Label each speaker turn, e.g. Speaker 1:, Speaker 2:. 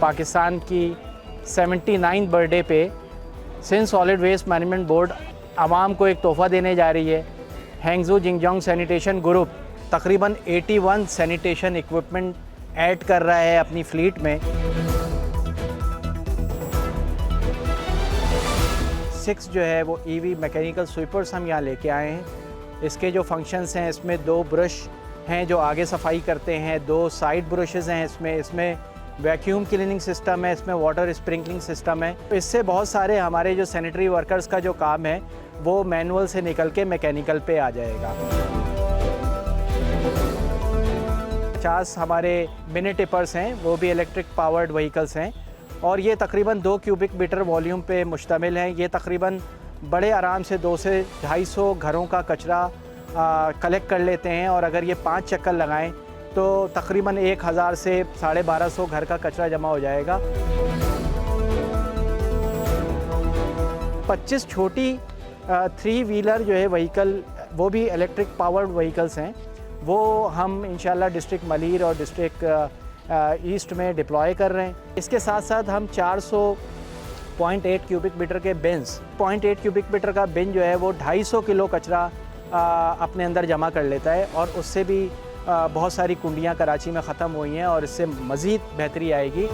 Speaker 1: पाकिस्तान की 79 बर्थडे पे Sindh solid waste management board आवाम को एक तोहफ़ा देने जा रही है। हैंगजू जिंगजोंग सैनिटेशन ग्रुप तकरीबन 81 सैनिटेशन इक्विपमेंट ऐड कर रहा है अपनी फ्लीट में। 6 जो है वो ईवी मैकेनिकल स्वीपर्स हम यहाँ लेके आए हैं। इसके जो फंक्शंस हैं, इसमें 2 ब्रश हैं जो आगे सफाई करते हैं, 2 साइड ब्रशेज़ हैं इसमें वैक्यूम क्लीनिंग सिस्टम है, इसमें वाटर स्प्रिंकलिंग सिस्टम है। इससे बहुत सारे हमारे जो सैनिटरी वर्कर्स का जो काम है वो मैनुअल से निकल के मैकेनिकल पे आ जाएगा। 50 हमारे मिनी टिपर्स हैं, वो भी इलेक्ट्रिक पावर्ड व्हीकल्स हैं और ये तकरीबन 2 क्यूबिक मीटर वॉल्यूम पे मुश्तमिल हैं। ये तकरीबन बड़े आराम से 200 से 250 घरों का कचरा कलेक्ट कर लेते हैं और अगर ये 5 चक्कर लगाएं तो तकरीबन 1000 से 1250 घर का कचरा जमा हो जाएगा। 25 छोटी 3 व्हीलर जो है व्हीकल, वो भी इलेक्ट्रिक पावर्ड व्हीकल्स हैं, वो हम इंशाल्लाह डिस्ट्रिक्ट मलीर और डिस्ट्रिक्ट ईस्ट में डिप्लॉय कर रहे हैं। इसके साथ साथ हम 400.8 क्यूबिक मीटर के बिन्स, 0.8 क्यूबिक मीटर का बिन जो है वो 250 किलो कचरा अपने अंदर जमा कर लेता है और उससे भी बहुत सारी कुंडियाँ कराची में ख़त्म हुई हैं और इससे मज़ीद बेहतरी आएगी।